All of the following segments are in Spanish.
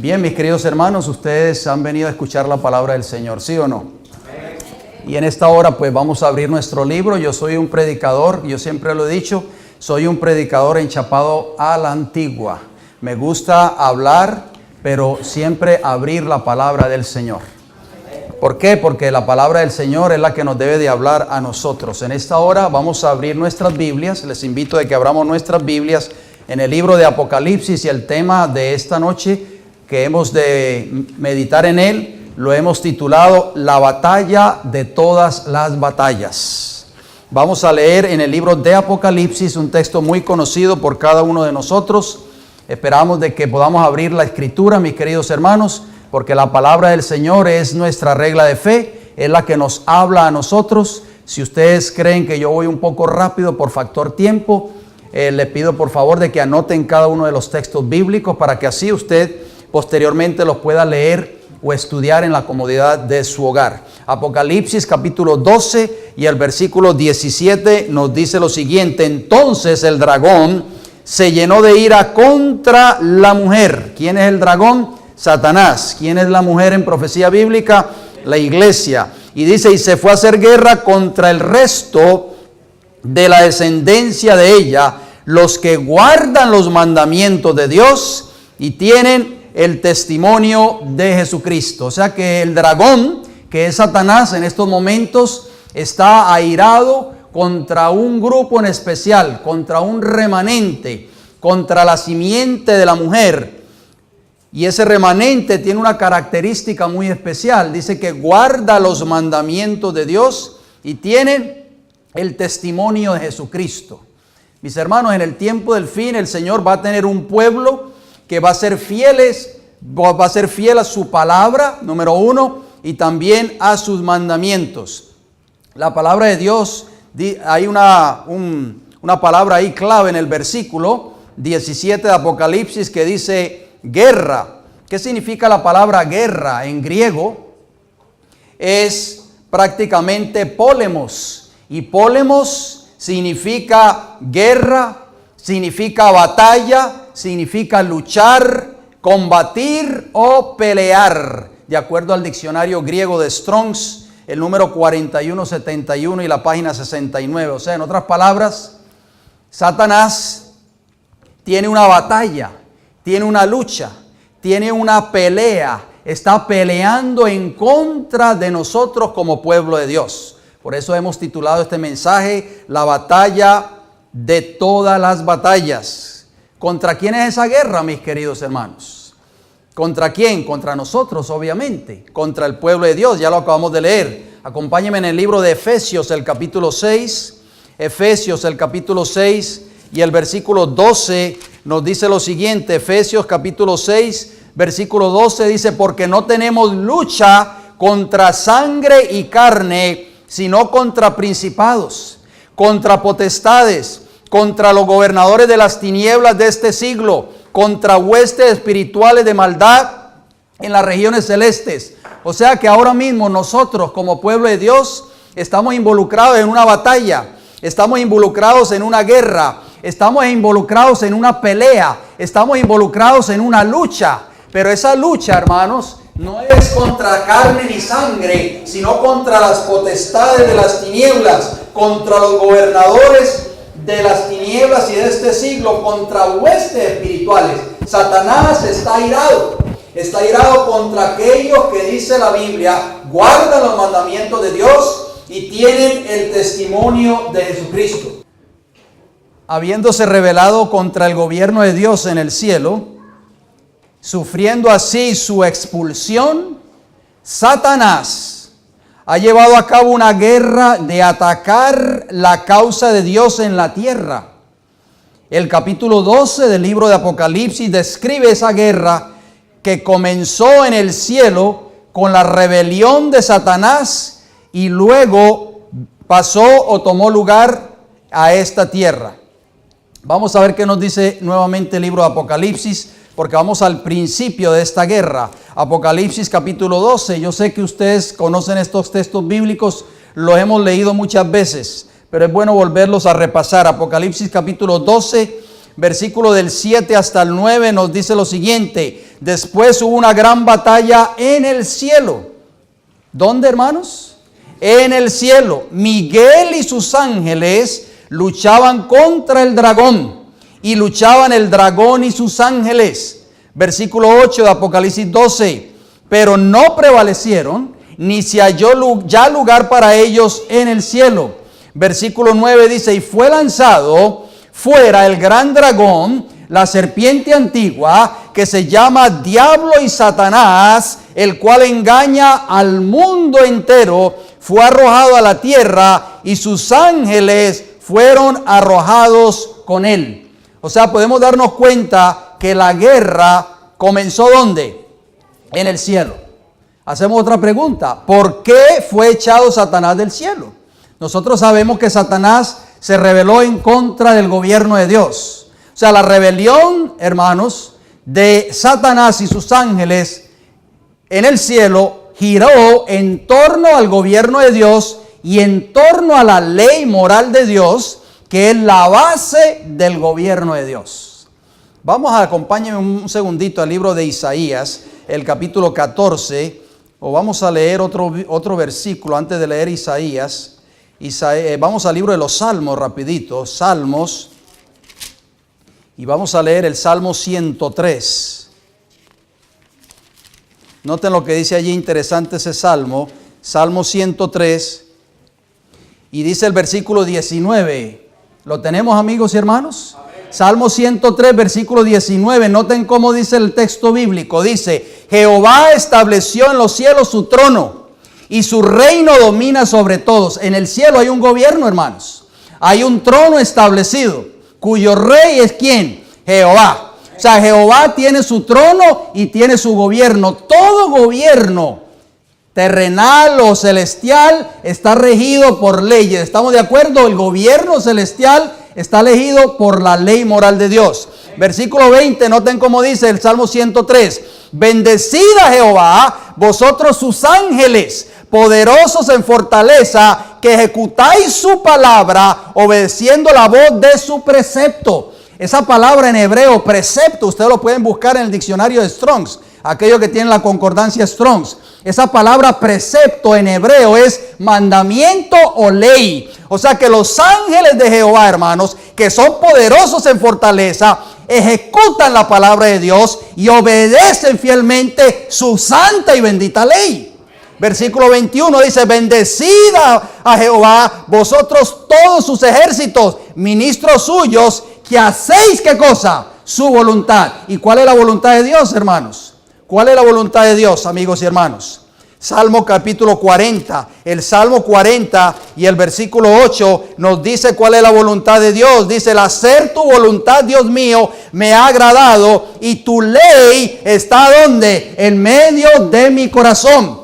Bien, mis queridos hermanos, ustedes han venido a escuchar la palabra del Señor, ¿sí o no? Y en esta hora pues vamos a abrir nuestro libro. Yo soy un predicador, yo siempre lo he dicho, soy un predicador enchapado a la antigua. Me gusta hablar, pero siempre abrir la palabra del Señor. ¿Por qué? Porque la palabra del Señor es la que nos debe de hablar a nosotros. En esta hora vamos a abrir nuestras Biblias. Les invito a que abramos nuestras Biblias en el libro de Apocalipsis, y el tema de esta noche que hemos de meditar en él lo hemos titulado La batalla de todas las batallas. Vamos a leer en el libro de Apocalipsis un texto muy conocido por cada uno de nosotros. Esperamos de que podamos abrir la escritura, mis queridos hermanos, porque la palabra del Señor es nuestra regla de fe, es la que nos habla a nosotros. Si ustedes creen que yo voy un poco rápido por factor tiempo, le pido por favor de que anoten cada uno de los textos bíblicos para que así usted posteriormente los pueda leer o estudiar en la comodidad de su hogar. Apocalipsis capítulo 12 y el versículo 17 nos dice lo siguiente: entonces el dragón se llenó de ira contra la mujer. ¿Quién es el dragón? Satanás. ¿Quién es la mujer en profecía bíblica? La iglesia. Y dice, y se fue a hacer guerra contra el resto de la descendencia de ella, los que guardan los mandamientos de Dios y tienen el testimonio de Jesucristo. O sea que el dragón, que es Satanás, en estos momentos está airado contra un grupo en especial, contra un remanente, contra la simiente de la mujer. Y ese remanente tiene una característica muy especial. Dice que guarda los mandamientos de Dios y tiene el testimonio de Jesucristo. Mis hermanos, en el tiempo del fin el Señor va a tener un pueblo que va a ser fiel a su palabra, número uno, y también a sus mandamientos. La palabra de Dios, hay una palabra ahí clave en el versículo 17 de Apocalipsis que dice guerra. ¿Qué significa la palabra guerra? En griego es prácticamente polemos, y polemos significa guerra, significa batalla, significa luchar, combatir o pelear, de acuerdo al diccionario griego de Strong's, el número 4171 y la página 69. O sea, en otras palabras, Satanás tiene una batalla, tiene una lucha, tiene una pelea, está peleando en contra de nosotros como pueblo de Dios. Por eso hemos titulado este mensaje, La batalla de todas las batallas. ¿Contra quién es esa guerra, mis queridos hermanos? ¿Contra quién? Contra nosotros, obviamente. Contra el pueblo de Dios, ya lo acabamos de leer. Acompáñenme en el libro de Efesios, el capítulo 6. Efesios, el capítulo 6 y el versículo 12 nos dice lo siguiente. Efesios, capítulo 6, versículo 12 dice, porque no tenemos lucha contra sangre y carne, sino contra principados, contra potestades, contra los gobernadores de las tinieblas de este siglo, contra huestes espirituales de maldad en las regiones celestes. O sea que ahora mismo nosotros como pueblo de Dios estamos involucrados en una batalla, estamos involucrados en una guerra, estamos involucrados en una pelea, estamos involucrados en una lucha. Pero esa lucha, hermanos, no es contra carne ni sangre, sino contra las potestades de las tinieblas, contra los gobernadores de las tinieblas y de este siglo, contra huestes espirituales. Satanás está airado contra aquellos que dice la Biblia, guardan los mandamientos de Dios y tienen el testimonio de Jesucristo. Habiéndose rebelado contra el gobierno de Dios en el cielo, sufriendo así su expulsión, Satanás ha llevado a cabo una guerra de atacar la causa de Dios en la tierra. El capítulo 12 del libro de Apocalipsis describe esa guerra que comenzó en el cielo con la rebelión de Satanás y luego pasó o tomó lugar a esta tierra. Vamos a ver qué nos dice nuevamente el libro de Apocalipsis, porque vamos al principio de esta guerra. Apocalipsis capítulo 12. Yo sé que ustedes conocen estos textos bíblicos, los hemos leído muchas veces, pero es bueno volverlos a repasar. Apocalipsis capítulo 12, versículo del 7 hasta el 9 nos dice lo siguiente: después hubo una gran batalla en el cielo. ¿Dónde, hermanos? En el cielo. Miguel y sus ángeles luchaban contra el dragón, y luchaban el dragón y sus ángeles. Versículo 8 de Apocalipsis 12. Pero no prevalecieron, ni se halló ya lugar para ellos en el cielo. Versículo 9 dice, y fue lanzado fuera el gran dragón, la serpiente antigua, que se llama Diablo y Satanás, el cual engaña al mundo entero. Fue arrojado a la tierra, y sus ángeles fueron arrojados con él. O sea, podemos darnos cuenta que la guerra comenzó ¿dónde? En el cielo. Hacemos otra pregunta. ¿Por qué fue echado Satanás del cielo? Nosotros sabemos que Satanás se rebeló en contra del gobierno de Dios. O sea, la rebelión, hermanos, de Satanás y sus ángeles en el cielo giró en torno al gobierno de Dios y en torno a la ley moral de Dios, que es la base del gobierno de Dios. Vamos a acompáñenme un segundito al libro de Isaías, el capítulo 14, o vamos a leer otro versículo antes de leer Isaías. Vamos al libro de los Salmos rapidito, Salmos, y vamos a leer el Salmo 103. Noten lo que dice allí, interesante ese Salmo, Salmo 103, y dice el versículo 19. ¿Lo tenemos, amigos y hermanos? Salmo 103, versículo 19. Noten cómo dice el texto bíblico. Dice, Jehová estableció en los cielos su trono, y su reino domina sobre todos. En el cielo hay un gobierno, hermanos. Hay un trono establecido, cuyo rey es ¿quién? Jehová. O sea, Jehová tiene su trono y tiene su gobierno. Todo gobierno terrenal o celestial está regido por leyes. ¿Estamos de acuerdo? El gobierno celestial está regido por la ley moral de Dios. Versículo 20, noten cómo dice el Salmo 103. Bendecid a Jehová, vosotros sus ángeles, poderosos en fortaleza, que ejecutáis su palabra, obedeciendo la voz de su precepto. Esa palabra en hebreo, precepto, ustedes lo pueden buscar en el diccionario de Strong's, aquellos que tienen la concordancia Strong's. Esa palabra precepto en hebreo es mandamiento o ley. O sea que los ángeles de Jehová, hermanos, que son poderosos en fortaleza, ejecutan la palabra de Dios y obedecen fielmente su santa y bendita ley. Versículo 21 dice, bendecid a Jehová, vosotros todos sus ejércitos, ministros suyos, que hacéis ¿qué cosa? Su voluntad. ¿Y cuál es la voluntad de Dios, hermanos? ¿Cuál es la voluntad de Dios, amigos y hermanos? Salmo capítulo 40, el Salmo 40 y el versículo 8 nos dice cuál es la voluntad de Dios. Dice, el hacer tu voluntad, Dios mío, me ha agradado, y tu ley está ¿dónde? En medio de mi corazón.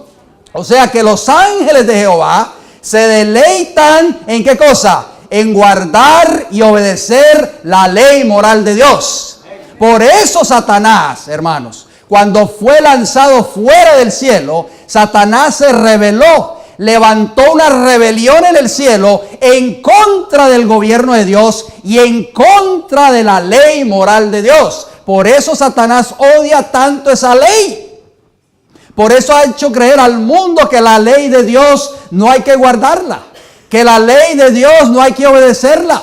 O sea que los ángeles de Jehová se deleitan ¿en qué cosa? En guardar y obedecer la ley moral de Dios. Por eso Satanás, hermanos, cuando fue lanzado fuera del cielo, Satanás se rebeló, levantó una rebelión en el cielo en contra del gobierno de Dios y en contra de la ley moral de Dios. Por eso Satanás odia tanto esa ley. Por eso ha hecho creer al mundo que la ley de Dios no hay que guardarla, que la ley de Dios no hay que obedecerla.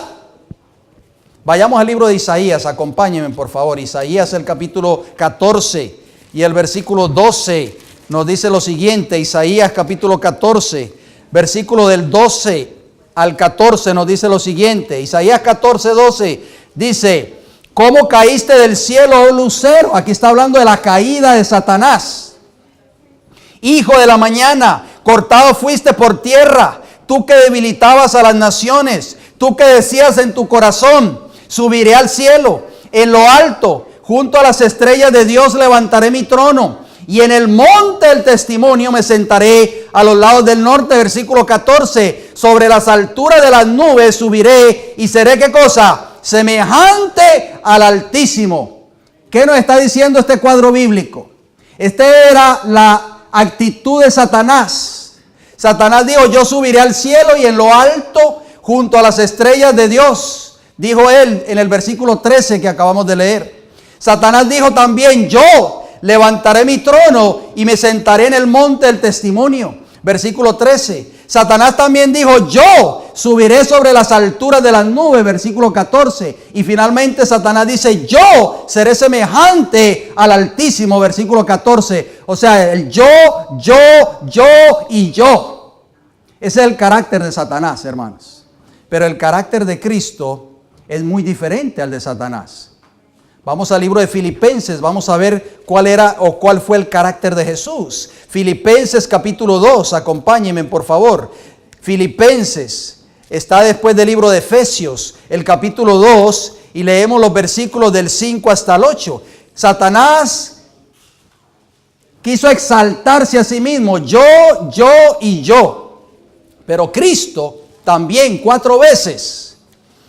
Vayamos al libro de Isaías, acompáñenme por favor. Isaías el capítulo 14 y el versículo 12 nos dice lo siguiente. Isaías capítulo 14, versículo del 12 al 14 nos dice lo siguiente. Isaías 14, 12 dice, ¿cómo caíste del cielo, oh lucero? Aquí está hablando de la caída de Satanás. Hijo de la mañana, cortado fuiste por tierra, tú que debilitabas a las naciones, tú que decías en tu corazón, subiré al cielo, en lo alto, junto a las estrellas de Dios levantaré mi trono, y en el monte del testimonio me sentaré a los lados del norte. Versículo 14, sobre las alturas de las nubes subiré y seré ¿qué cosa? Semejante al Altísimo. ¿Qué nos está diciendo este cuadro bíblico? Esta era la actitud de Satanás. Satanás dijo, yo subiré al cielo y en lo alto, junto a las estrellas de Dios, dijo él en el versículo 13 que acabamos de leer. Satanás dijo también, yo levantaré mi trono y me sentaré en el monte del testimonio. Versículo 13. Satanás también dijo, yo subiré sobre las alturas de las nubes. Versículo 14. Y finalmente Satanás dice, yo seré semejante al Altísimo. Versículo 14. O sea, el yo y yo. Ese es el carácter de Satanás, hermanos. Pero el carácter de Cristo es muy diferente al de Satanás. Vamos al libro de Filipenses, vamos a ver cuál fue el carácter de Jesús. Filipenses capítulo 2, acompáñenme por favor. Filipenses está después del libro de Efesios, el capítulo 2, y leemos los versículos del 5 hasta el 8. Satanás quiso exaltarse a sí mismo, yo y yo. Pero Cristo también 4 veces.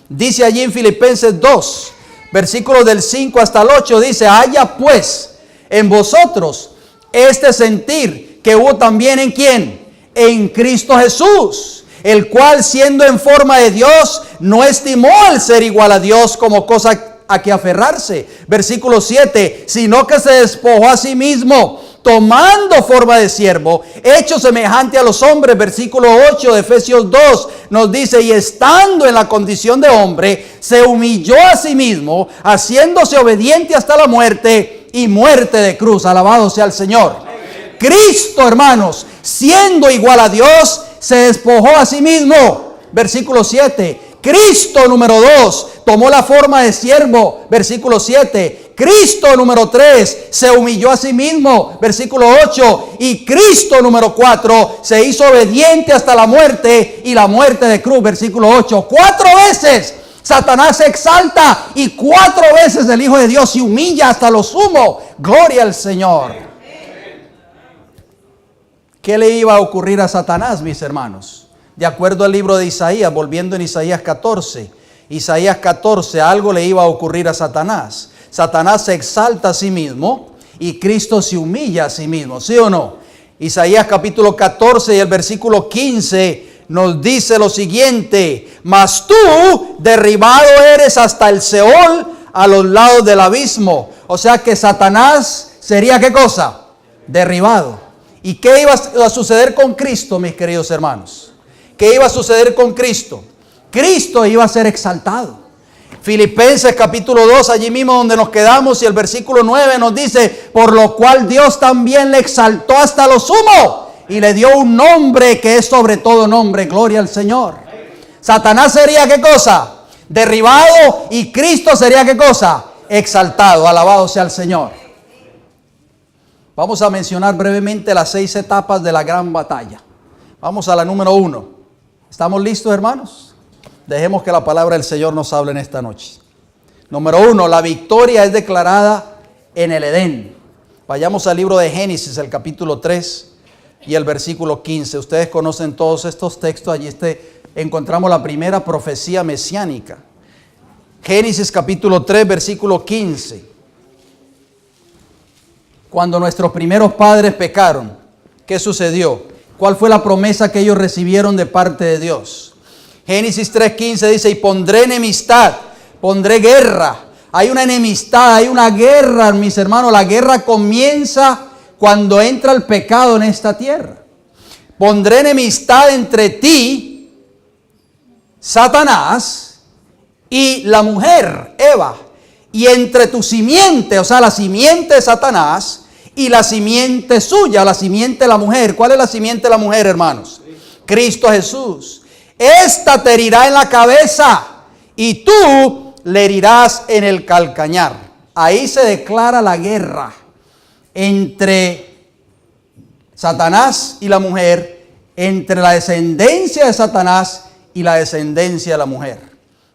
Dice allí en Filipenses 2, versículos del 5 hasta el 8, dice, haya pues en vosotros este sentir que hubo también en ¿quién? En Cristo Jesús, el cual siendo en forma de Dios, no estimó el ser igual a Dios como cosa a que aferrarse. Versículo 7, sino que se despojó a sí mismo, tomando forma de siervo, hecho semejante a los hombres. Versículo 8 de Efesios 2 nos dice, y estando en la condición de hombre, se humilló a sí mismo, haciéndose obediente hasta la muerte y muerte de cruz. Alabado sea el Señor. Amén. Cristo, hermanos, siendo igual a Dios, se despojó a sí mismo. Versículo 7. Cristo número 2 tomó la forma de siervo. Versículo 7. Cristo número 3 se humilló a sí mismo. Versículo 8. Y Cristo número 4 se hizo obediente hasta la muerte y la muerte de cruz. Versículo 8. 4 veces Satanás se exalta y 4 veces el Hijo de Dios se humilla hasta lo sumo. Gloria al Señor. ¿Qué le iba a ocurrir a Satanás, mis hermanos? De acuerdo al libro de Isaías, volviendo en Isaías 14. Isaías 14, algo le iba a ocurrir a Satanás. Satanás se exalta a sí mismo y Cristo se humilla a sí mismo, ¿sí o no? Isaías capítulo 14 y el versículo 15 nos dice lo siguiente: mas tú derribado eres hasta el Seol, a los lados del abismo. O sea que Satanás sería ¿qué cosa? Derribado. ¿Y qué iba a suceder con Cristo, mis queridos hermanos? ¿Qué iba a suceder con Cristo? Cristo iba a ser exaltado. Filipenses capítulo 2, allí mismo donde nos quedamos, y el versículo 9 nos dice: por lo cual Dios también le exaltó hasta lo sumo y le dio un nombre que es sobre todo nombre. Gloria al Señor. Satanás sería ¿qué cosa? Derribado, y Cristo sería ¿qué cosa? Exaltado. Alabado sea el Señor. Vamos a mencionar brevemente las 6 etapas de la gran batalla. Vamos a la número 1. ¿Estamos listos, hermanos? Dejemos que la palabra del Señor nos hable en esta noche. Número 1, la victoria es declarada en el Edén. Vayamos al libro de Génesis, el capítulo 3 y el versículo 15. Ustedes conocen todos estos textos. Allí encontramos la primera profecía mesiánica. Génesis capítulo 3, versículo 15. Cuando nuestros primeros padres pecaron, ¿qué sucedió? ¿Cuál fue la promesa que ellos recibieron de parte de Dios? Génesis 3:15 dice: y pondré enemistad, pondré guerra. Hay una enemistad, hay una guerra, mis hermanos. La guerra comienza cuando entra el pecado en esta tierra. Pondré enemistad entre ti, Satanás, y la mujer, Eva, y entre tu simiente, o sea, la simiente de Satanás, y la simiente suya, la simiente de la mujer. ¿Cuál es la simiente de la mujer, hermanos? Cristo Jesús. Esta te herirá en la cabeza y tú le herirás en el calcañar. Ahí se declara la guerra entre Satanás y la mujer, entre la descendencia de Satanás y la descendencia de la mujer,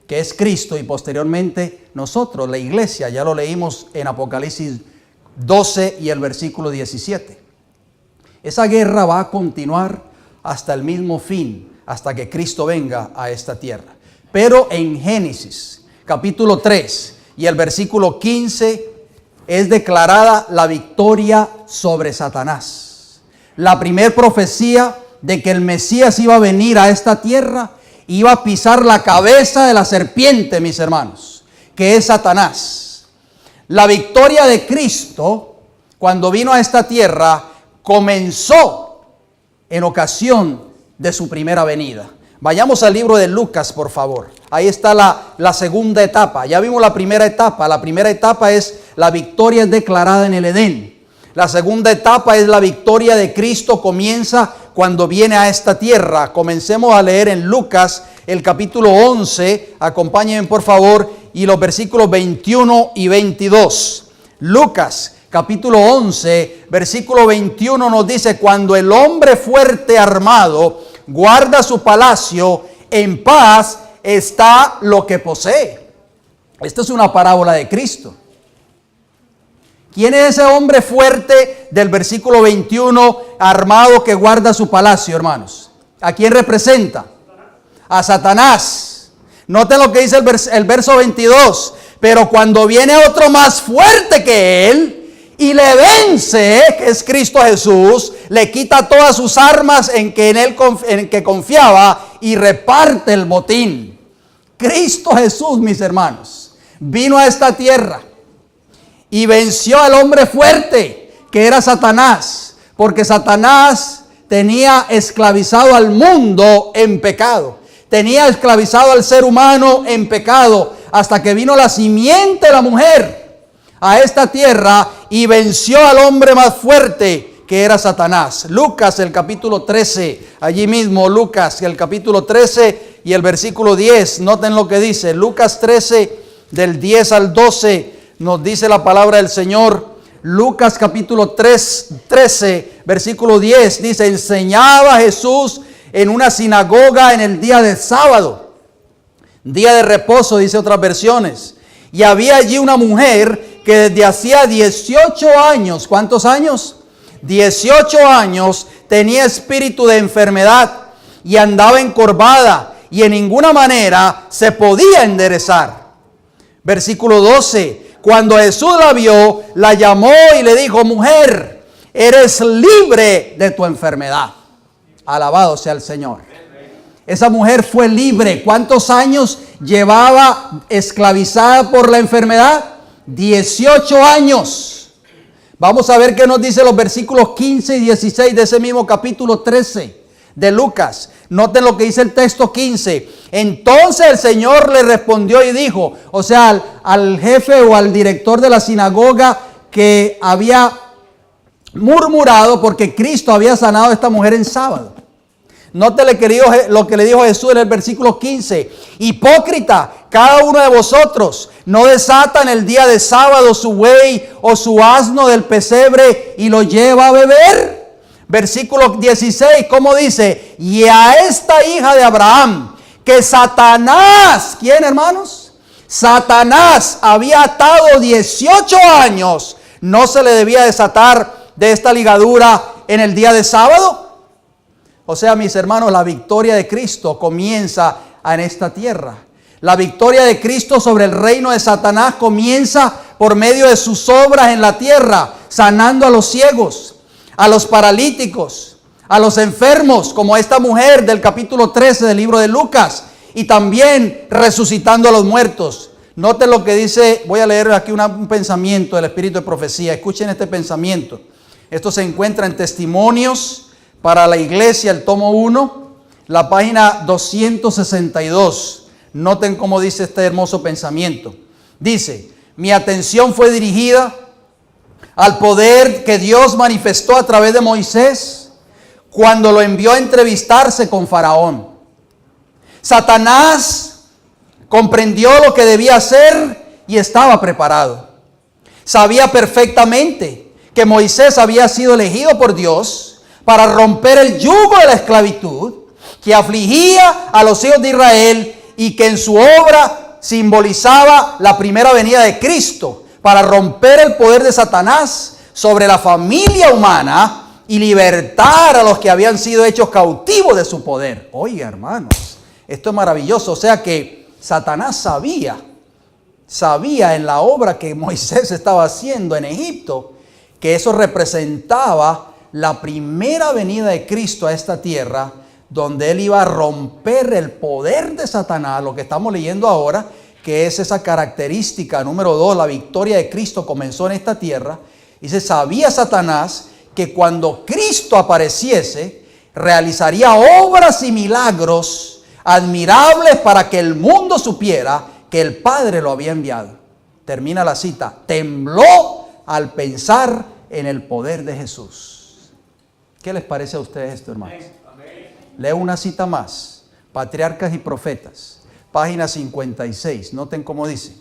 que es Cristo, y posteriormente nosotros, la iglesia. Ya lo leímos en Apocalipsis 12 y el versículo 17. Esa guerra va a continuar hasta el mismo fin, hasta que Cristo venga a esta tierra. Pero en Génesis capítulo 3 y el versículo 15 es declarada la victoria sobre Satanás. La primer profecía de que el Mesías iba a venir a esta tierra, iba a pisar la cabeza de la serpiente, mis hermanos, que es Satanás. La victoria de Cristo cuando vino a esta tierra, comenzó en ocasión de su primera venida. Vayamos al libro de Lucas, por favor. Ahí está la segunda etapa. Ya vimos la primera etapa. La primera etapa es la victoria declarada en el Edén. La segunda etapa es la victoria de Cristo, comienza cuando viene a esta tierra. Comencemos a leer en Lucas el capítulo 11. Acompáñenme, por favor, y los versículos 21 y 22. Lucas capítulo 11, versículo 21 nos dice: cuando el hombre fuerte armado guarda su palacio, en paz está lo que posee. Esta es una parábola de Cristo. ¿Quién es ese hombre fuerte del versículo 21 armado que guarda su palacio, hermanos? ¿A quién representa? A Satanás. Noten lo que dice el verso 22. Pero cuando viene otro más fuerte que él y le vence, que es Cristo Jesús, le quita todas sus armas en que confiaba y reparte el botín. Cristo Jesús, mis hermanos, vino a esta tierra y venció al hombre fuerte, que era Satanás, porque Satanás tenía esclavizado al mundo en pecado. Tenía esclavizado al ser humano en pecado, hasta que vino la simiente de la mujer a esta tierra y venció al hombre más fuerte, que era Satanás. Lucas el capítulo 13, allí mismo Lucas el capítulo 13 y el versículo 10. Noten lo que dice. Lucas 13 del 10 al 12 nos dice la palabra del Señor. Lucas capítulo 13 versículo 10 dice: enseñaba Jesús en una sinagoga en el día del sábado, día de reposo, dice otras versiones. Y había allí una mujer que desde hacía 18 años, ¿cuántos años? 18 años tenía espíritu de enfermedad y andaba encorvada y en ninguna manera se podía enderezar. Versículo 12, cuando Jesús la vio, la llamó y le dijo: mujer, eres libre de tu enfermedad. Alabado sea el Señor. Esa mujer fue libre. ¿Cuántos años llevaba esclavizada por la enfermedad? 18 años. Vamos a ver qué nos dice los versículos 15 y 16 de ese mismo capítulo 13 de Lucas. Noten lo que dice el texto 15. Entonces el Señor le respondió y dijo, o sea, al jefe o al director de la sinagoga que había murmurado porque Cristo había sanado a esta mujer en sábado. Note lo que le dijo Jesús en el versículo 15. Hipócrita, cada uno de vosotros no desata en el día de sábado su buey o su asno del pesebre y lo lleva a beber. Versículo 16, ¿cómo dice? Y a esta hija de Abraham, que Satanás, ¿quién, hermanos? Satanás había atado 18 años, ¿no se le debía desatar de esta ligadura en el día de sábado? O sea, mis hermanos, la victoria de Cristo comienza en esta tierra. La victoria de Cristo sobre el reino de Satanás comienza por medio de sus obras en la tierra, sanando a los ciegos, a los paralíticos, a los enfermos, como esta mujer del capítulo 13 del libro de Lucas, y también resucitando a los muertos. Noten lo que dice, voy a leer aquí un pensamiento del Espíritu de Profecía. Escuchen este pensamiento. Esto se encuentra en Testimonios para la Iglesia, el tomo 1, la página 262. Noten cómo dice este hermoso pensamiento. Dice: mi atención fue dirigida al poder que Dios manifestó a través de Moisés cuando lo envió a entrevistarse con Faraón. Satanás comprendió lo que debía hacer y estaba preparado. Sabía perfectamente que Moisés había sido elegido por Dios para romper el yugo de la esclavitud que afligía a los hijos de Israel y que en su obra simbolizaba la primera venida de Cristo para romper el poder de Satanás sobre la familia humana y libertar a los que habían sido hechos cautivos de su poder. Oiga, hermanos, esto es maravilloso. O sea que Satanás sabía en la obra que Moisés estaba haciendo en Egipto que eso representaba la primera venida de Cristo a esta tierra, donde Él iba a romper el poder de Satanás, lo que estamos leyendo ahora, que es esa característica número 2, la victoria de Cristo comenzó en esta tierra, Dice, sabía Satanás que cuando Cristo apareciese, realizaría obras y milagros admirables para que el mundo supiera que el Padre lo había enviado. Termina la cita. Tembló al pensar en el poder de Jesús. ¿Qué les parece a ustedes esto, hermanos? Leo una cita más. Patriarcas y Profetas, página 56. Noten cómo dice.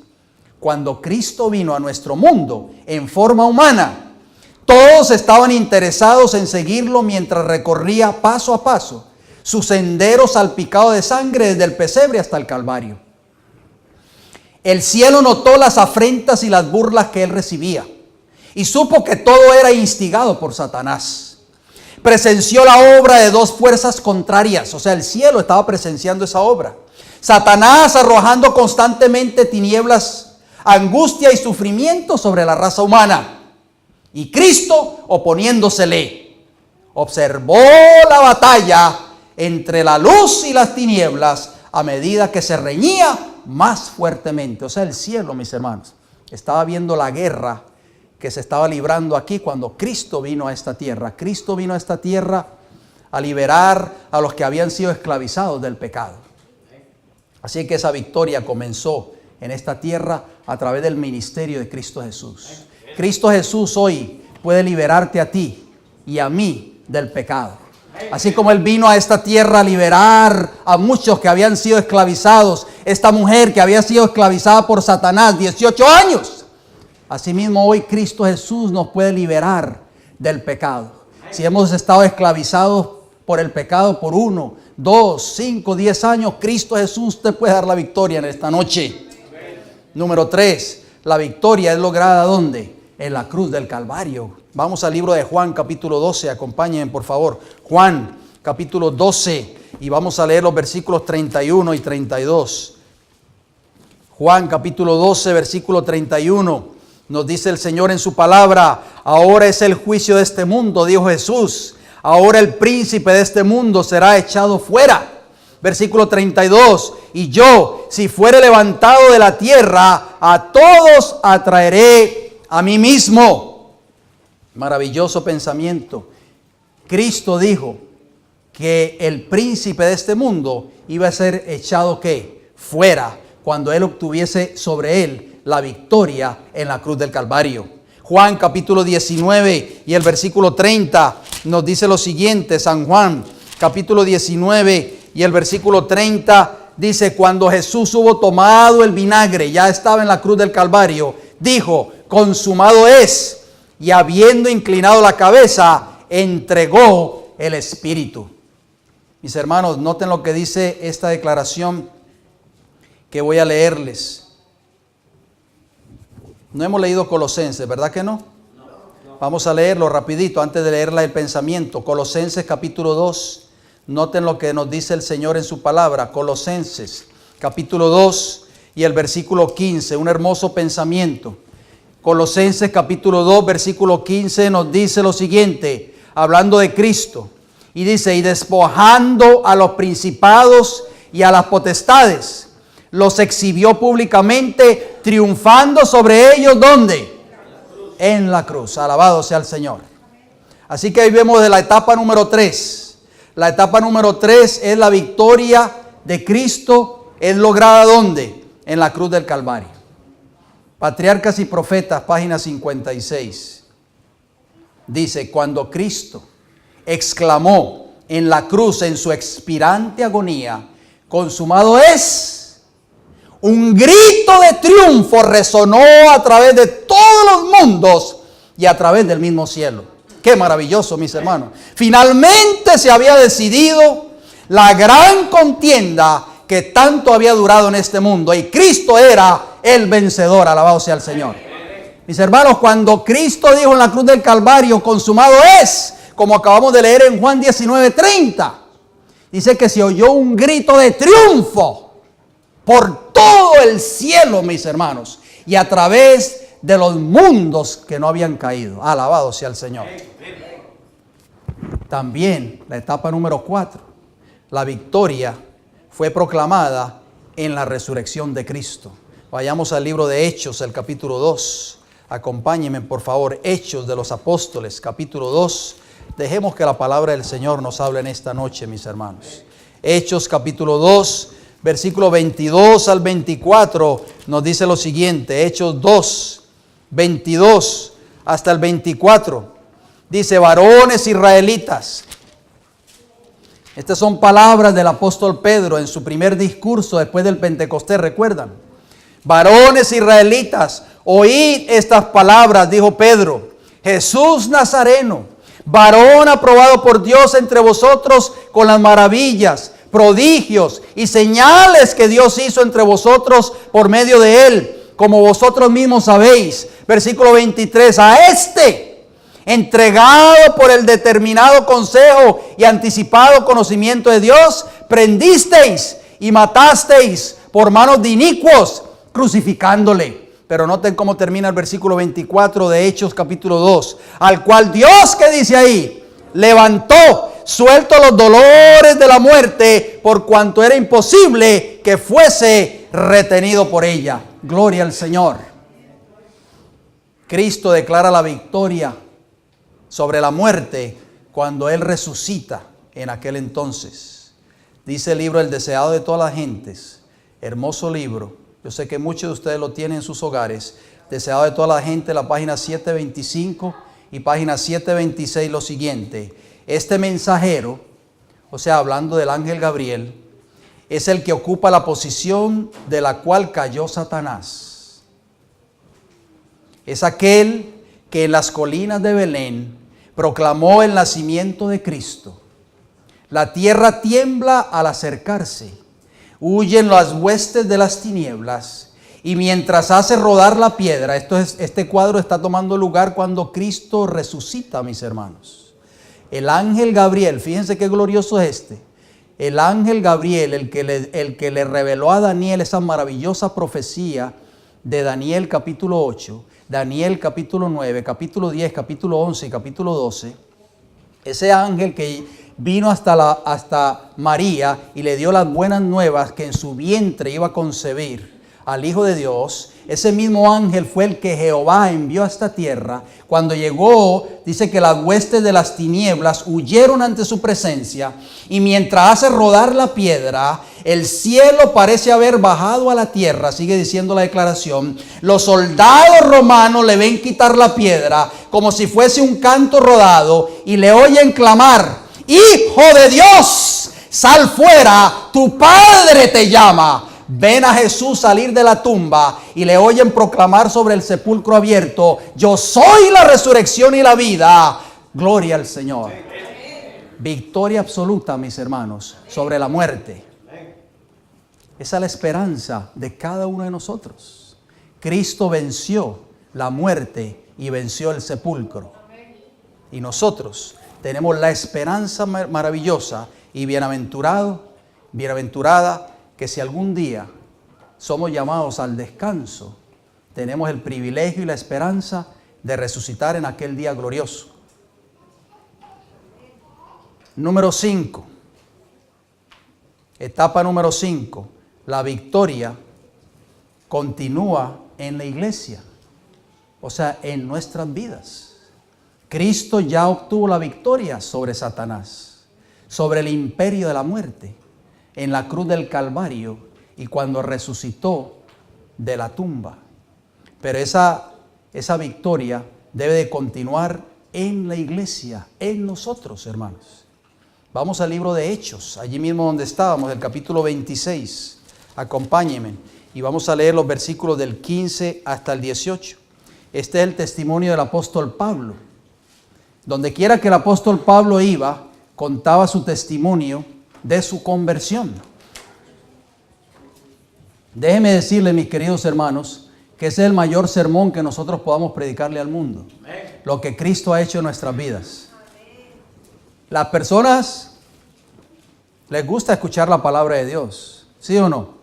Cuando Cristo vino a nuestro mundo en forma humana, todos estaban interesados en seguirlo mientras recorría paso a paso su sendero salpicado de sangre desde el pesebre hasta el Calvario. El cielo notó las afrentas y las burlas que él recibía y supo que todo era instigado por Satanás. Presenció la obra de dos fuerzas contrarias, o sea, el cielo estaba presenciando esa obra. Satanás arrojando constantemente tinieblas, angustia y sufrimiento sobre la raza humana, y Cristo oponiéndosele. Observó la batalla entre la luz y las tinieblas a medida que se reñía más fuertemente. O sea, el cielo, mis hermanos, estaba viendo la guerra que se estaba librando aquí cuando Cristo vino a esta tierra. Cristo vino a esta tierra a liberar a los que habían sido esclavizados del pecado. Así que esa victoria comenzó en esta tierra a través del ministerio de Cristo Jesús. Cristo Jesús hoy puede liberarte a ti y a mí del pecado. Así como Él vino a esta tierra a liberar a muchos que habían sido esclavizados. Esta mujer que había sido esclavizada por Satanás 18 años. Asimismo hoy Cristo Jesús nos puede liberar del pecado. Si hemos estado esclavizados por el pecado por 1, 2, 5, 10 años, Cristo Jesús te puede dar la victoria en esta noche. Número 3, la victoria es lograda ¿dónde? En la cruz del Calvario. Vamos al libro de Juan capítulo 12, acompáñenme por favor. Juan capítulo 12 y vamos a leer los versículos 31 y 32. Juan capítulo 12, versículo 31. Nos dice el Señor en su palabra, ahora es el juicio de este mundo, dijo Jesús. Ahora el príncipe de este mundo será echado fuera. Versículo 32, y yo, si fuere levantado de la tierra, a todos atraeré a mí mismo. Maravilloso pensamiento. Cristo dijo que el príncipe de este mundo iba a ser echado ¿qué? Fuera, cuando él obtuviese sobre él la victoria en la cruz del Calvario. Juan capítulo 19 y el versículo 30 nos dice lo siguiente. San Juan capítulo 19 y el versículo 30 dice, cuando Jesús hubo tomado el vinagre, ya estaba en la cruz del Calvario, dijo, consumado es, y habiendo inclinado la cabeza, entregó el Espíritu. Mis hermanos, noten lo que dice esta declaración que voy a leerles. No hemos leído Colosenses, ¿verdad que no? Vamos a leerlo rapidito antes de leerla el pensamiento. Colosenses capítulo 2. Noten lo que nos dice el Señor en su palabra. Colosenses capítulo 2 y el versículo 15. Un hermoso pensamiento. Colosenses capítulo 2 versículo 15 nos dice lo siguiente. Hablando de Cristo. Y dice, y despojando a los principados y a las potestades, los exhibió públicamente, triunfando sobre ellos, ¿dónde? En la cruz. Alabado sea el Señor. Así que ahí vemos de la etapa número 3. La etapa número 3 es la victoria de Cristo. ¿Es lograda dónde? En la cruz del Calvario. Patriarcas y Profetas, página 56. Dice, cuando Cristo exclamó en la cruz en su expirante agonía, consumado es, un grito de triunfo resonó a través de todos los mundos y a través del mismo cielo. Qué maravilloso, mis hermanos. Finalmente se había decidido la gran contienda que tanto había durado en este mundo, y Cristo era el vencedor. Alabado sea el Señor. Mis hermanos, cuando Cristo dijo en la cruz del Calvario, consumado es, como acabamos de leer en Juan 19:30, dice que se oyó un grito de triunfo por todo el cielo, mis hermanos, y a través de los mundos que no habían caído. Alabado sea el Señor. También la etapa número 4, la victoria fue proclamada en la resurrección de Cristo. Vayamos al libro de Hechos, el capítulo 2. Acompáñenme, por favor, Hechos de los Apóstoles, capítulo 2. Dejemos que la palabra del Señor nos hable en esta noche, mis hermanos. Hechos, capítulo 2, versículo 22 al 24, nos dice lo siguiente. Hechos 2, 22 hasta el 24. Dice: varones israelitas. Estas son palabras del apóstol Pedro en su primer discurso después del Pentecostés, ¿recuerdan? Varones israelitas, oíd estas palabras, dijo Pedro. Jesús Nazareno, varón aprobado por Dios entre vosotros con las maravillas, prodigios y señales que Dios hizo entre vosotros por medio de él, como vosotros mismos sabéis. Versículo 23, a este, entregado por el determinado consejo y anticipado conocimiento de Dios, prendisteis y matasteis por manos de inicuos, crucificándole. Pero noten cómo termina el versículo 24 de Hechos capítulo 2. Al cual Dios, ¿qué dice ahí? Levantó, suelto los dolores de la muerte, por cuanto era imposible que fuese retenido por ella. Gloria al Señor. Cristo declara la victoria sobre la muerte cuando Él resucita en aquel entonces. Dice el libro El deseado de todas las gentes, hermoso libro. Yo sé que muchos de ustedes lo tienen en sus hogares. Deseado de toda la gente, la página 725 y página 726, lo siguiente. Este mensajero, o sea, hablando del ángel Gabriel, es el que ocupa la posición de la cual cayó Satanás. Es aquel que en las colinas de Belén proclamó el nacimiento de Cristo. La tierra tiembla al acercarse. Huyen las huestes de las tinieblas, y mientras hace rodar la piedra, este cuadro está tomando lugar cuando Cristo resucita, mis hermanos. El ángel Gabriel, fíjense qué glorioso es este. El ángel Gabriel, el que le reveló a Daniel esa maravillosa profecía de Daniel capítulo 8, Daniel capítulo 9, capítulo 10, capítulo 11 y capítulo 12. Ese ángel que vino hasta María y le dio las buenas nuevas que en su vientre iba a concebir al Hijo de Dios. Ese mismo ángel fue el que Jehová envió a esta tierra. Cuando llegó, dice que las huestes de las tinieblas huyeron ante su presencia, y mientras hace rodar la piedra, el cielo parece haber bajado a la tierra. Sigue diciendo la declaración. Los soldados romanos le ven quitar la piedra como si fuese un canto rodado y le oyen clamar: Hijo de Dios, sal fuera, tu Padre te llama. Ven a Jesús salir de la tumba y le oyen proclamar sobre el sepulcro abierto: yo soy la resurrección y la vida. Gloria al Señor. Victoria absoluta, mis hermanos, sobre la muerte. Esa es la esperanza de cada uno de nosotros. Cristo venció la muerte y venció el sepulcro. Y nosotros tenemos la esperanza maravillosa y bienaventurada, que si algún día somos llamados al descanso, tenemos el privilegio y la esperanza de resucitar en aquel día glorioso. Número 5. Etapa número 5. La victoria continúa en la iglesia, o sea, en nuestras vidas. Cristo ya obtuvo la victoria sobre Satanás, sobre el imperio de la muerte, en la cruz del Calvario y cuando resucitó de la tumba. Pero esa victoria debe de continuar en la iglesia, en nosotros, hermanos. Vamos al libro de Hechos, allí mismo donde estábamos, el capítulo 26. Acompáñenme y vamos a leer los versículos del 15 hasta el 18. Este es el testimonio del apóstol Pablo. Donde quiera que el apóstol Pablo iba, contaba su testimonio de su conversión. Déjenme decirle, mis queridos hermanos, que ese es el mayor sermón que nosotros podamos predicarle al mundo. Lo que Cristo ha hecho en nuestras vidas. Las personas les gusta escuchar la palabra de Dios, ¿sí o no?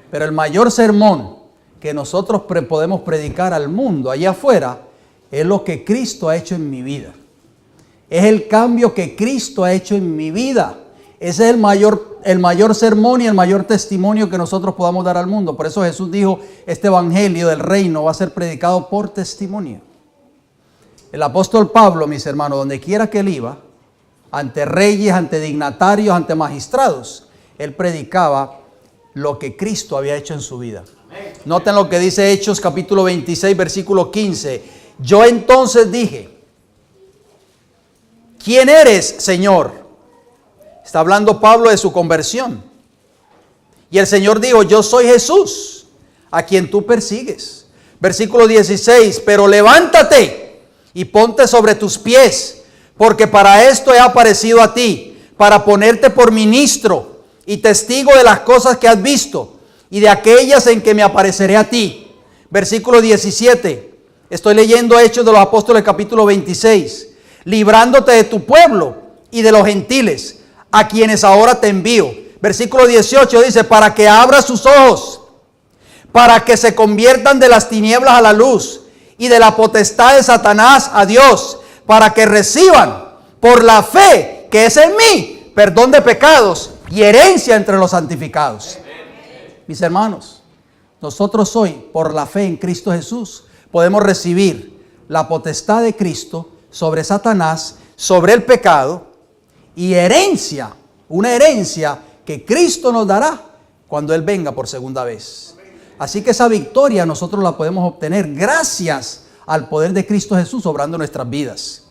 Pero el mayor sermón que nosotros podemos predicar al mundo allá afuera es lo que Cristo ha hecho en mi vida. Es el cambio que Cristo ha hecho en mi vida. Ese es el mayor el mayor sermón y el mayor testimonio que nosotros podamos dar al mundo. Por eso Jesús dijo, este evangelio del reino va a ser predicado por testimonio. El apóstol Pablo, mis hermanos, donde quiera que él iba, ante reyes, ante dignatarios, ante magistrados, él predicaba lo que Cristo había hecho en su vida. Noten lo que dice Hechos capítulo 26, versículo 15. Yo entonces dije, ¿quién eres, Señor? Está hablando Pablo de su conversión. Y el Señor dijo, yo soy Jesús, a quien tú persigues. Versículo 16, pero levántate y ponte sobre tus pies, porque para esto he aparecido a ti, para ponerte por ministro y testigo de las cosas que has visto y de aquellas en que me apareceré a ti. Versículo 17, estoy leyendo Hechos de los Apóstoles capítulo 26, librándote de tu pueblo y de los gentiles, a quienes ahora te envío. Versículo 18 dice, para que abra sus ojos, para que se conviertan de las tinieblas a la luz y de la potestad de Satanás a Dios, para que reciban por la fe que es en mí perdón de pecados y herencia entre los santificados. Mis hermanos, nosotros hoy, por la fe en Cristo Jesús, podemos recibir la potestad de Cristo sobre Satanás, sobre el pecado y herencia, una herencia que Cristo nos dará cuando Él venga por segunda vez. Así que esa victoria nosotros la podemos obtener gracias al poder de Cristo Jesús obrando en nuestras vidas.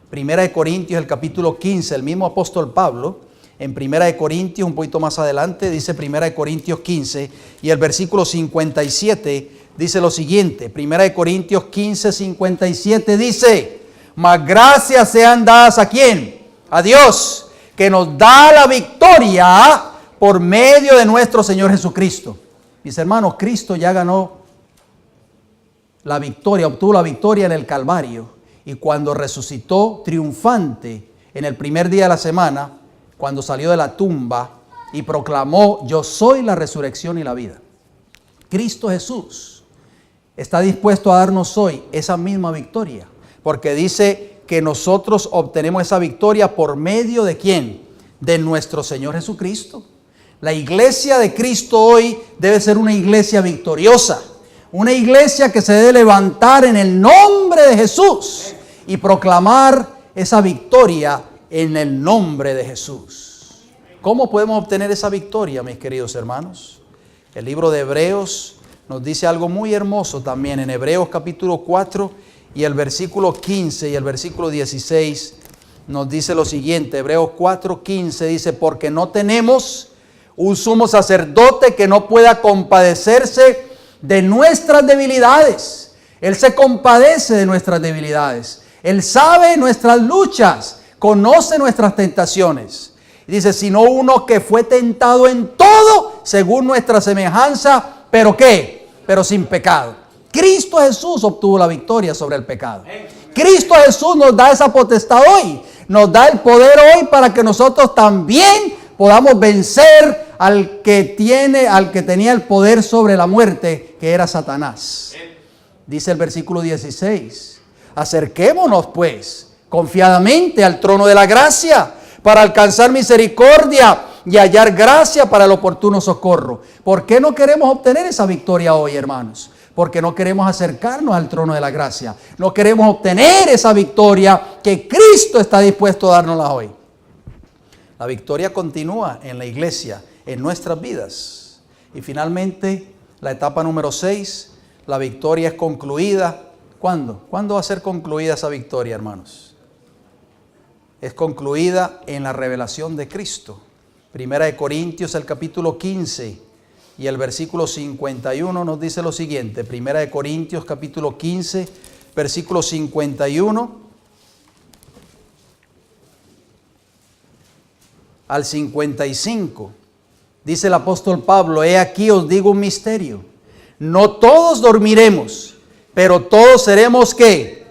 Primera de Corintios, el capítulo 15, el mismo apóstol Pablo, en Primera de Corintios, un poquito más adelante, dice Primera de Corintios 15 y el versículo 57 dice lo siguiente. Primera de Corintios 15, 57 dice, mas gracias sean dadas ¿a quién? A Dios, que nos da la victoria por medio de nuestro Señor Jesucristo. Mis hermanos, Cristo ya ganó la victoria, obtuvo la victoria en el Calvario. Y cuando resucitó triunfante en el primer día de la semana, cuando salió de la tumba y proclamó, yo soy la resurrección y la vida. Cristo Jesús está dispuesto a darnos hoy esa misma victoria, porque dice que nosotros obtenemos esa victoria por medio de ¿quién? De nuestro Señor Jesucristo. La iglesia de Cristo hoy debe ser una iglesia victoriosa, una iglesia que se debe levantar en el nombre de Jesús y proclamar esa victoria en el nombre de Jesús. ¿Cómo podemos obtener esa victoria, mis queridos hermanos? El libro de Hebreos nos dice algo muy hermoso también. En Hebreos capítulo 4 y el versículo 15 y el versículo 16 nos dice lo siguiente. Hebreos 4, 15 dice, porque no tenemos un sumo sacerdote que no pueda compadecerse de nuestras debilidades. Él se compadece de nuestras debilidades. Él sabe nuestras luchas, conoce nuestras tentaciones. Dice, sino uno que fue tentado en todo según nuestra semejanza, pero ¿qué? Pero sin pecado. Cristo Jesús obtuvo la victoria sobre el pecado. Cristo Jesús nos da esa potestad hoy. Nos da el poder hoy para que nosotros también podamos vencer al que tenía el poder sobre la muerte, que era Satanás. Dice el versículo 16, acerquémonos pues confiadamente al trono de la gracia para alcanzar misericordia y hallar gracia para el oportuno socorro. ¿Por qué no queremos obtener esa victoria hoy, hermanos? Porque no queremos acercarnos al trono de la gracia. No queremos obtener esa victoria que Cristo está dispuesto a dárnosla hoy. La victoria continúa en la iglesia, en nuestras vidas. Y finalmente, la etapa número 6, la victoria es concluida. ¿Cuándo? ¿Cuándo va a ser concluida esa victoria, hermanos? Es concluida en la revelación de Cristo. Primera de Corintios, el capítulo 15 y el versículo 51 nos dice lo siguiente. Primera de Corintios, capítulo 15, versículo 51 al 55. Dice el apóstol Pablo, he aquí os digo un misterio. No todos dormiremos, pero todos seremos ¿qué?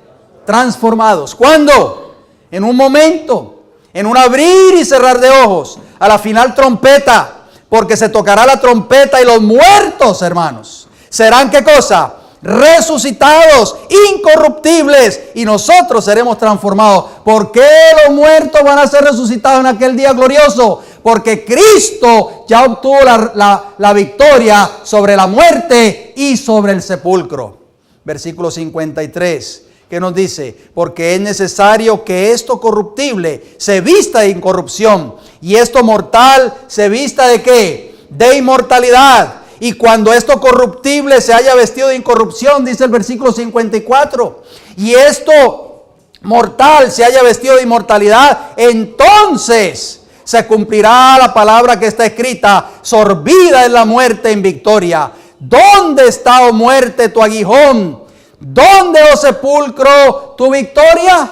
Transformados. ¿Cuándo? En un momento, en un abrir y cerrar de ojos, a la final trompeta, porque se tocará la trompeta y los muertos, hermanos, serán ¿qué cosa? Resucitados, incorruptibles, y nosotros seremos transformados. ¿Por qué los muertos van a ser resucitados en aquel día glorioso? porque Cristo ya obtuvo la victoria sobre la muerte y sobre el sepulcro. Versículo 53, que nos dice: porque es necesario que esto corruptible se vista de incorrupción y esto mortal se vista ¿de qué? De inmortalidad. Y cuando esto corruptible se haya vestido de incorrupción, dice el versículo 54, y esto mortal se haya vestido de inmortalidad, entonces se cumplirá la palabra que está escrita: sorbida es la muerte en victoria. ¿Dónde está, oh muerte, tu aguijón? ¿Dónde, oh sepulcro, tu victoria?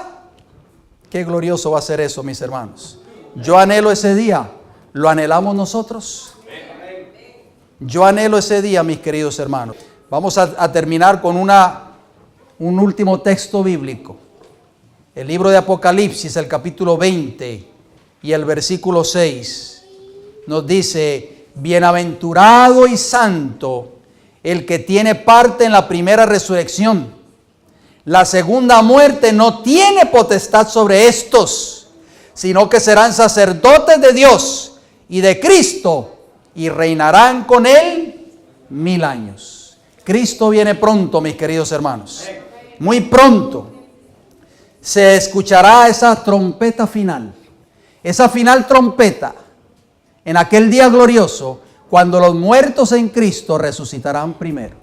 Qué glorioso va a ser eso, mis hermanos. Yo anhelo ese día. ¿Lo anhelamos nosotros? Yo anhelo ese día, mis queridos hermanos. Vamos a terminar con un último texto bíblico. El libro de Apocalipsis, el capítulo 20 y el versículo 6. Nos dice: bienaventurado y santo el que tiene parte en la primera resurrección. La segunda muerte no tiene potestad sobre estos, sino que serán sacerdotes de Dios y de Cristo, y reinarán con él 1000 años. Cristo viene pronto, mis queridos hermanos. Muy pronto se escuchará esa trompeta final. Esa final trompeta en aquel día glorioso, cuando los muertos en Cristo resucitarán primero.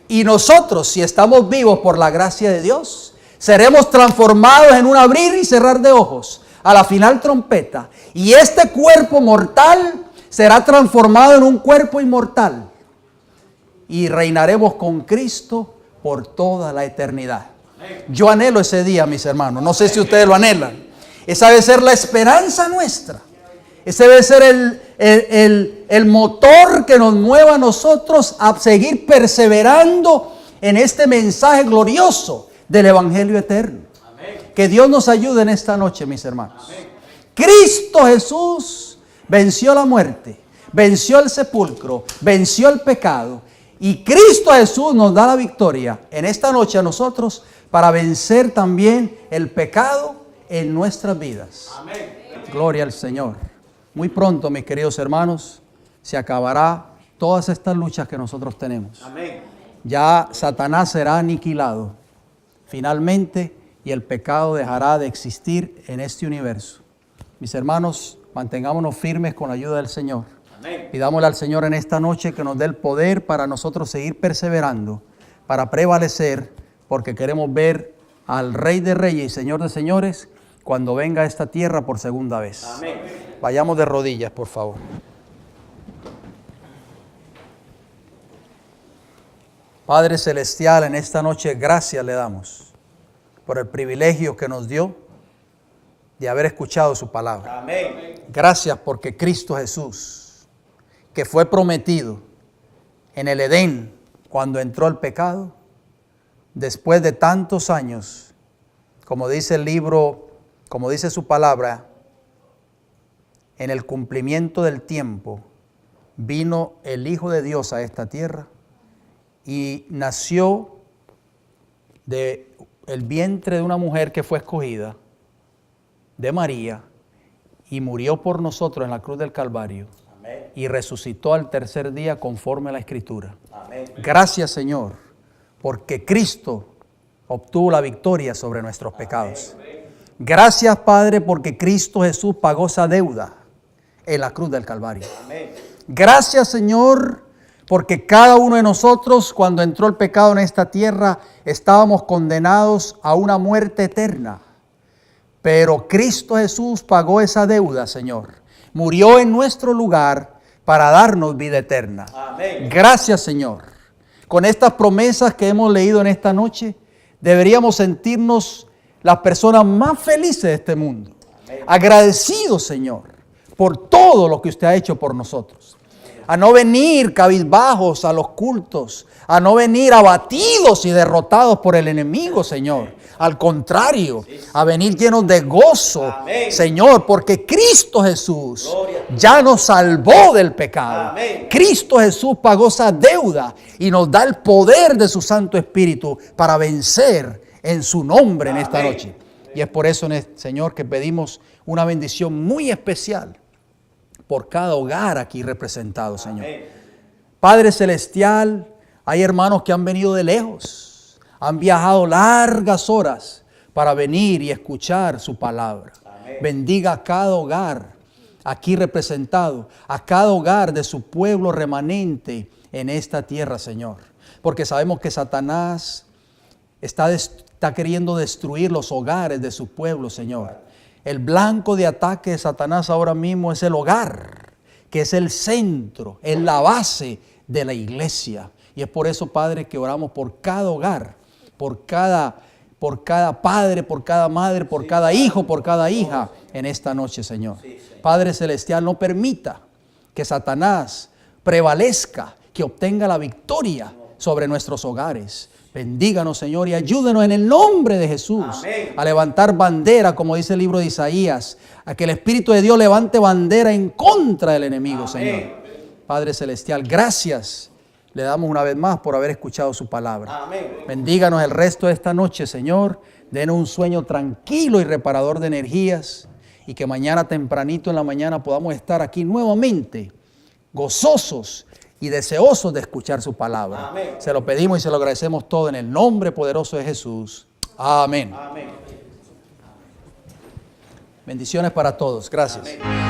Y nosotros, si estamos vivos por la gracia de Dios, seremos transformados en un abrir y cerrar de ojos a la final trompeta. Y este cuerpo mortal será transformado en un cuerpo inmortal. Y reinaremos con Cristo por toda la eternidad. Yo anhelo ese día, mis hermanos. No sé si ustedes lo anhelan. Esa debe ser la esperanza nuestra. Ese debe ser el motor que nos mueva a nosotros a seguir perseverando en este mensaje glorioso del Evangelio eterno. Que Dios nos ayude en esta noche, mis hermanos. Cristo Jesús venció la muerte, venció el sepulcro, venció el pecado. Y Cristo Jesús nos da la victoria en esta noche a nosotros para vencer también el pecado en nuestras vidas. Amén. Gloria al Señor. Muy pronto, mis queridos hermanos, se acabará todas estas luchas que nosotros tenemos. Amén. Ya Satanás será aniquilado finalmente y el pecado dejará de existir en este universo. Mis hermanos, mantengámonos firmes con la ayuda del Señor. Amén. Pidámosle al Señor en esta noche que nos dé el poder para nosotros seguir perseverando, para prevalecer, porque queremos ver al Rey de Reyes y Señor de Señores cuando venga a esta tierra por segunda vez. Amén. Vayamos de rodillas, por favor. Padre Celestial, en esta noche gracias le damos por el privilegio que nos dio de haber escuchado su palabra. Amén. Gracias porque Cristo Jesús, que fue prometido en el Edén cuando entró el pecado, después de tantos años, como dice el libro, como dice su palabra, en el cumplimiento del tiempo, vino el Hijo de Dios a esta tierra y nació de el vientre de una mujer que fue escogida, de María, y murió por nosotros en la cruz del Calvario. Amén. Y resucitó al tercer día conforme a la Escritura. Amén. Gracias, Señor, porque Cristo obtuvo la victoria sobre nuestros pecados. Amén. Gracias, Padre, porque Cristo Jesús pagó esa deuda en la cruz del Calvario. Amén. Gracias, Señor, porque cada uno de nosotros, cuando entró el pecado en esta tierra, estábamos condenados a una muerte eterna. Pero Cristo Jesús pagó esa deuda, Señor. Murió en nuestro lugar para darnos vida eterna. Amén. Gracias, Señor. Con estas promesas que hemos leído en esta noche, deberíamos sentirnos las personas más felices de este mundo. Amén. Agradecidos, Señor, por todo lo que usted ha hecho por nosotros. A no venir cabizbajos a los cultos, a no venir abatidos y derrotados por el enemigo, Señor. Al contrario, a venir llenos de gozo, amén, Señor, porque Cristo Jesús ya nos salvó del pecado. Amén. Cristo Jesús pagó esa deuda y nos da el poder de su Santo Espíritu para vencer en su nombre en esta noche. Y es por eso, Señor, que pedimos una bendición muy especial por cada hogar aquí representado, Señor. Padre Celestial, hay hermanos que han venido de lejos, han viajado largas horas para venir y escuchar su palabra. Bendiga a cada hogar aquí representado, a cada hogar de su pueblo remanente en esta tierra, Señor. Porque sabemos que Satanás está queriendo destruir los hogares de su pueblo, Señor. El blanco de ataque de Satanás ahora mismo es el hogar, que es el centro, es la base de la iglesia. Y es por eso, Padre, que oramos por cada hogar, por cada padre, por cada madre, por cada hijo, por cada hija en esta noche, Señor. Padre Celestial, no permita que Satanás prevalezca, que obtenga la victoria sobre nuestros hogares. Bendíganos, Señor, y ayúdenos en el nombre de Jesús. Amén. A levantar bandera, como dice el libro de Isaías, a que el Espíritu de Dios levante bandera en contra del enemigo, Amén. Señor. Padre Celestial, gracias. Le damos una vez más por haber escuchado su palabra. Amén. Bendíganos el resto de esta noche, Señor. Denos un sueño tranquilo y reparador de energías. Y que mañana tempranito en la mañana podamos estar aquí nuevamente, gozosos y deseosos de escuchar su palabra. Amén. Se lo pedimos y se lo agradecemos todo en el nombre poderoso de Jesús. Amén. Amén. Bendiciones para todos. Gracias. Amén.